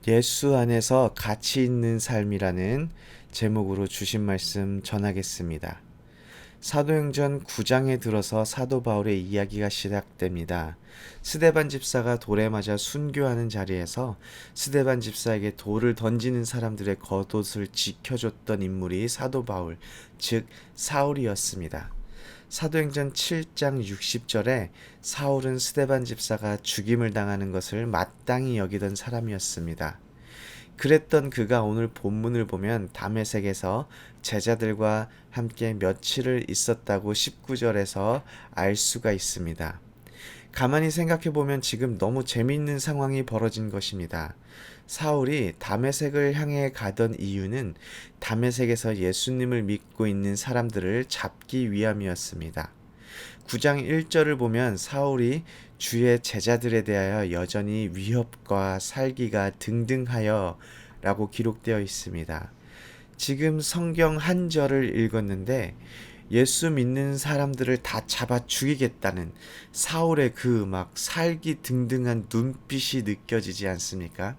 예수 안에서 가치 있는 삶이라는 제목으로 주신 말씀 전하겠습니다. 사도행전 9장에 들어서 사도 바울의 이야기가 시작됩니다. 스데반 집사가 돌에 맞아 순교하는 자리에서 스데반 집사에게 돌을 던지는 사람들의 겉옷을 지켜줬던 인물이 사도 바울, 즉 사울이었습니다. 사도행전 7장 60절에 사울은 스데반 집사가 죽임을 당하는 것을 마땅히 여기던 사람이었습니다. 그랬던 그가 오늘 본문을 보면 다메섹에서 제자들과 함께 며칠을 있었다고 19절에서 알 수가 있습니다. 가만히 생각해 보면 지금 너무 재미있는 상황이 벌어진 것입니다. 사울이 다메섹을 향해 가던 이유는 다메섹에서 예수님을 믿고 있는 사람들을 잡기 위함이었습니다. 9장 1절을 보면 사울이 주의 제자들에 대하여 여전히 위협과 살기가 등등하여 라고 기록되어 있습니다. 지금 성경 한 절을 읽었는데 예수 믿는 사람들을 다 잡아 죽이겠다는 사울의 그 막 살기 등등한 눈빛이 느껴지지 않습니까?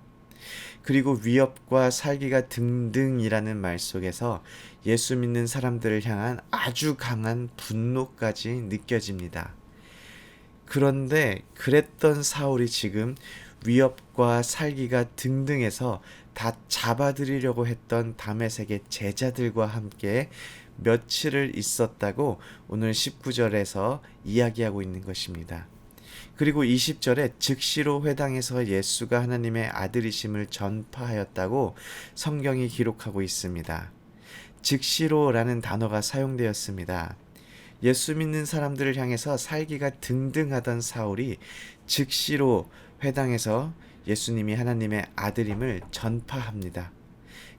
그리고 위협과 살기가 등등이라는 말 속에서 예수 믿는 사람들을 향한 아주 강한 분노까지 느껴집니다. 그런데 그랬던 사울이 지금 위협과 살기가 등등해서 다 잡아들이려고 했던 다메섹의 제자들과 함께 며칠을 있었다고 오늘 19절에서 이야기하고 있는 것입니다. 그리고 20절에 즉시로 회당에서 예수가 하나님의 아들이심을 전파하였다고 성경이 기록하고 있습니다. 즉시로라는 단어가 사용되었습니다. 예수 믿는 사람들을 향해서 살기가 등등하던 사울이 즉시로 회당에서 예수님이 하나님의 아들임을 전파합니다.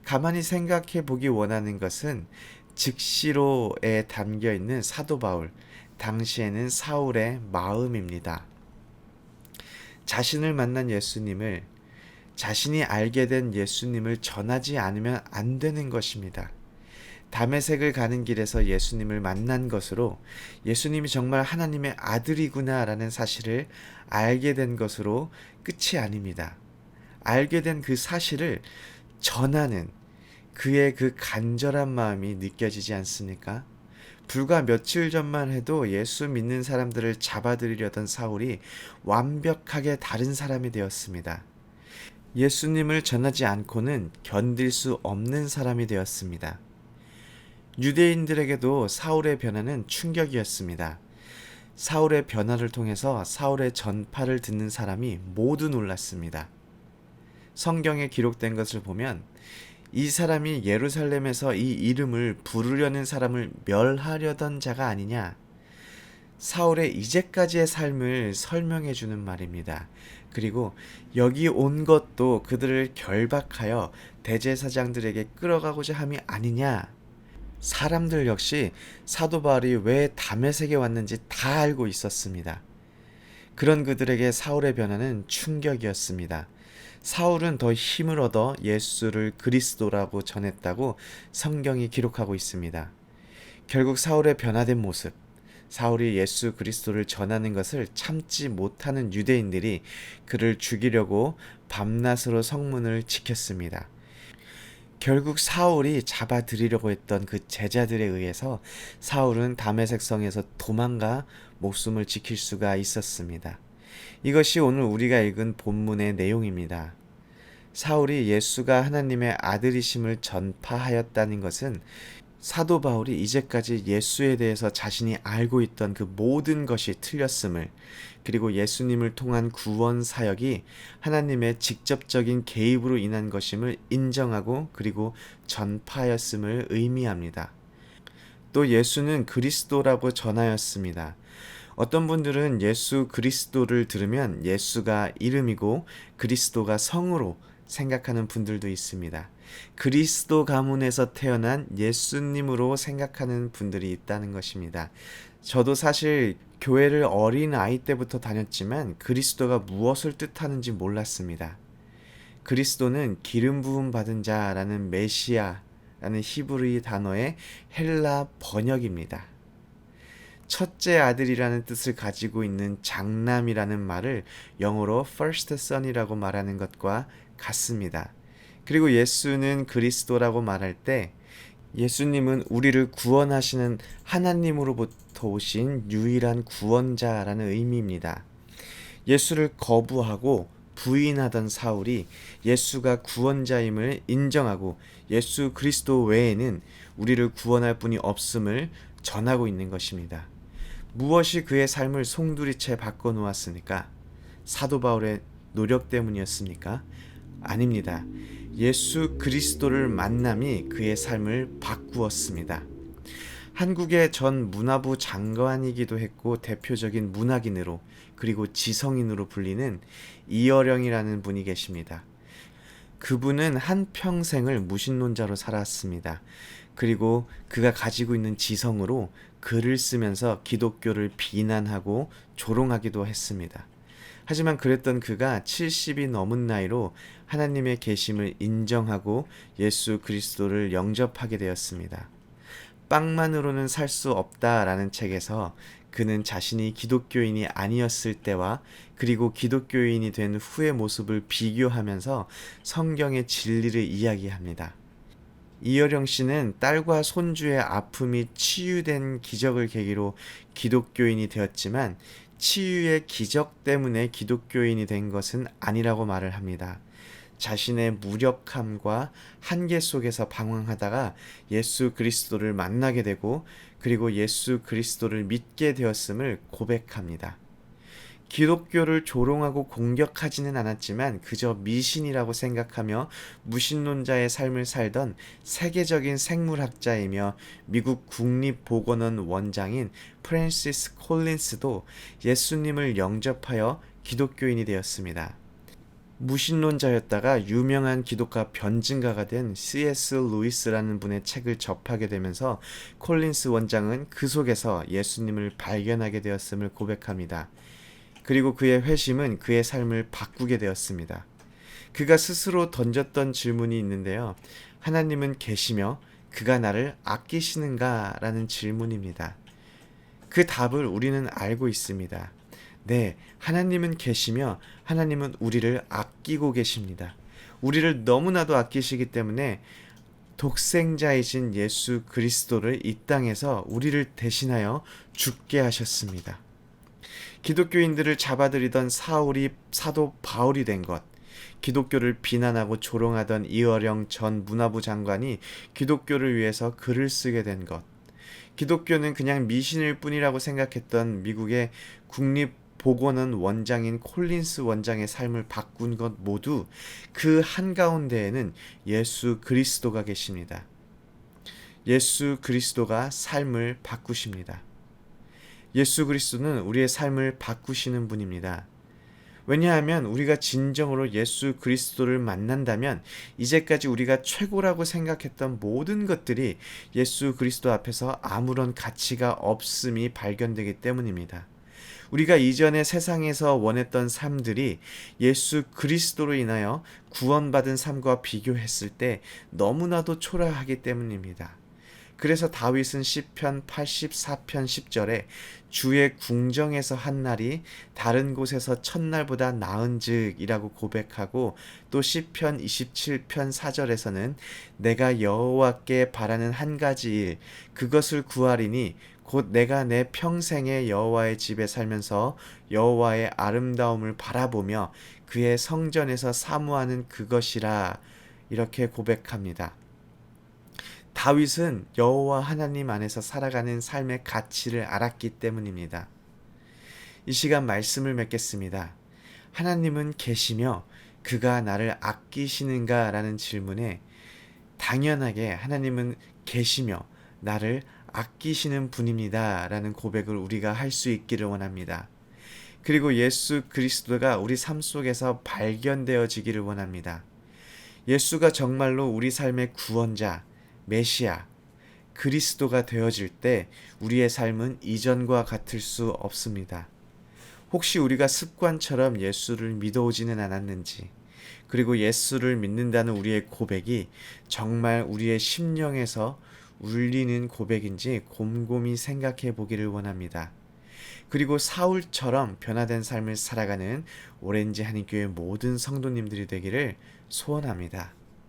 가만히 생각해 보기 원하는 것은 즉시로에 담겨 있는 사도 바울, 당시에는 사울의 마음입니다. 자신을 만난 예수님을, 자신이 알게 된 예수님을 전하지 않으면 안 되는 것입니다. 다메섹을 가는 길에서 예수님을 만난 것으로 예수님이 정말 하나님의 아들이구나라는 사실을 알게 된 것으로 끝이 아닙니다. 알게 된 그 사실을 전하는 그의 그 간절한 마음이 느껴지지 않습니까? 불과 며칠 전만 해도 예수 믿는 사람들을 잡아들이려던 사울이 완벽하게 다른 사람이 되었습니다. 예수님을 전하지 않고는 견딜 수 없는 사람이 되었습니다. 유대인들에게도 사울의 변화는 충격이었습니다. 사울의 변화를 통해서 사울의 전파를 듣는 사람이 모두 놀랐습니다. 성경에 기록된 것을 보면 이 사람이 예루살렘에서 이 이름을 부르려는 사람을 멸하려던 자가 아니냐, 사울의 이제까지의 삶을 설명해 주는 말입니다. 그리고 여기 온 것도 그들을 결박하여 대제사장들에게 끌어가고자 함이 아니냐. 사람들 역시 사도 바울이 왜 다메섹에 왔는지 다 알고 있었습니다. 그런 그들에게 사울의 변화는 충격이었습니다. 사울은 더 힘을 얻어 예수를 그리스도라고 전했다고 성경이 기록하고 있습니다. 결국 사울의 변화된 모습, 사울이 예수 그리스도를 전하는 것을 참지 못하는 유대인들이 그를 죽이려고 밤낮으로 성문을 지켰습니다. 결국 사울이 잡아들이려고 했던 그 제자들에 의해서 사울은 다메섹 성에서 도망가 목숨을 지킬 수가 있었습니다. 이것이 오늘 우리가 읽은 본문의 내용입니다. 사울이 예수가 하나님의 아들이심을 전파하였다는 것은 사도 바울이 이제까지 예수에 대해서 자신이 알고 있던 그 모든 것이 틀렸음을, 그리고 예수님을 통한 구원 사역이 하나님의 직접적인 개입으로 인한 것임을 인정하고 그리고 전파하였음을 의미합니다. 또 예수는 그리스도라고 전하였습니다. 어떤 분들은 예수 그리스도를 들으면 예수가 이름이고 그리스도가 성으로 생각하는 분들도 있습니다. 그리스도 가문에서 태어난 예수님으로 생각하는 분들이 있다는 것입니다. 저도 사실 교회를 어린 아이 때부터 다녔지만 그리스도가 무엇을 뜻하는지 몰랐습니다. 그리스도는 기름 부음 받은 자라는 메시아라는 히브리 단어의 헬라 번역입니다. 첫째 아들이라는 뜻을 가지고 있는 장남이라는 말을 영어로 first son이라고 말하는 것과 같습니다. 그리고 예수는 그리스도라고 말할 때 예수님은 우리를 구원하시는 하나님으로부터 오신 유일한 구원자라는 의미입니다. 예수를 거부하고 부인하던 사울이 예수가 구원자임을 인정하고 예수 그리스도 외에는 우리를 구원할 분이 없음을 전하고 있는 것입니다. 무엇이 그의 삶을 송두리째 바꿔놓았습니까? 사도 바울의 노력 때문이었습니까? 아닙니다. 예수 그리스도를 만남이 그의 삶을 바꾸었습니다. 한국의 전 문화부 장관이기도 했고 대표적인 문학인으로 그리고 지성인으로 불리는 이어령이라는 분이 계십니다. 그분은 한평생을 무신론자로 살았습니다. 그리고 그가 가지고 있는 지성으로 글을 쓰면서 기독교를 비난하고 조롱하기도 했습니다. 하지만 그랬던 그가 70이 넘은 나이로 하나님의 계심을 인정하고 예수 그리스도를 영접하게 되었습니다. 빵만으로는 살 수 없다라는 책에서 그는 자신이 기독교인이 아니었을 때와 그리고 기독교인이 된 후의 모습을 비교하면서 성경의 진리를 이야기합니다. 이어령 씨는 딸과 손주의 아픔이 치유된 기적을 계기로 기독교인이 되었지만 치유의 기적 때문에 기독교인이 된 것은 아니라고 말을 합니다. 자신의 무력함과 한계 속에서 방황하다가 예수 그리스도를 만나게 되고 그리고 예수 그리스도를 믿게 되었음을 고백합니다. 기독교를 조롱하고 공격하지는 않았지만 그저 미신이라고 생각하며 무신론자의 삶을 살던 세계적인 생물학자이며 미국 국립보건원 원장인 프랜시스 콜린스도 예수님을 영접하여 기독교인이 되었습니다. 무신론자였다가 유명한 기독가 변증가가 된 C.S. 루이스라는 분의 책을 접하게 되면서 콜린스 원장은 그 속에서 예수님을 발견하게 되었음을 고백합니다. 그리고 그의 회심은 그의 삶을 바꾸게 되었습니다. 그가 스스로 던졌던 질문이 있는데요. 하나님은 계시며 그가 나를 아끼시는가? 라는 질문입니다. 그 답을 우리는 알고 있습니다. 네, 하나님은 계시며 하나님은 우리를 아끼고 계십니다. 우리를 너무나도 아끼시기 때문에 독생자이신 예수 그리스도를 이 땅에서 우리를 대신하여 죽게 하셨습니다. 기독교인들을 잡아들이던 사울이 사도 바울이 된 것, 기독교를 비난하고 조롱하던 이어령 전 문화부 장관이 기독교를 위해서 글을 쓰게 된 것, 기독교는 그냥 미신일 뿐이라고 생각했던 미국의 국립보건원 원장인 콜린스 원장의 삶을 바꾼 것 모두 그 한가운데에는 예수 그리스도가 계십니다. 예수 그리스도가 삶을 바꾸십니다. 예수 그리스도는 우리의 삶을 바꾸시는 분입니다. 왜냐하면 우리가 진정으로 예수 그리스도를 만난다면 이제까지 우리가 최고라고 생각했던 모든 것들이 예수 그리스도 앞에서 아무런 가치가 없음이 발견되기 때문입니다. 우리가 이전에 세상에서 원했던 삶들이 예수 그리스도로 인하여 구원받은 삶과 비교했을 때 너무나도 초라하기 때문입니다. 그래서 다윗은 시편 84편 10절에 주의 궁정에서 한 날이 다른 곳에서 첫날보다 나은즉이라고 고백하고 또 시편 27편 4절에서는 내가 여호와께 바라는 한 가지 일 그것을 구하리니 곧 내가 내 평생에 여호와의 집에 살면서 여호와의 아름다움을 바라보며 그의 성전에서 사모하는 그것이라 이렇게 고백합니다. 다윗은 여호와 하나님 안에서 살아가는 삶의 가치를 알았기 때문입니다. 이 시간 말씀을 맺겠습니다. 하나님은 계시며 그가 나를 아끼시는가? 라는 질문에 당연하게 하나님은 계시며 나를 아끼시는 분입니다. 라는 고백을 우리가 할 수 있기를 원합니다. 그리고 예수 그리스도가 우리 삶 속에서 발견되어지기를 원합니다. 예수가 정말로 우리 삶의 구원자, 메시아, 그리스도가 되어질 때 우리의 삶은 이전과 같을 수 없습니다. 혹시 우리가 습관처럼 예수를 믿어오지는 않았는지, 그리고 예수를 믿는다는 우리의 고백이 정말 우리의 심령에서 울리는 고백인지 곰곰이 생각해 보기를 원합니다. 그리고 사울처럼 변화된 삶을 살아가는 오렌지 한인교회 모든 성도님들이 되기를 소원합니다.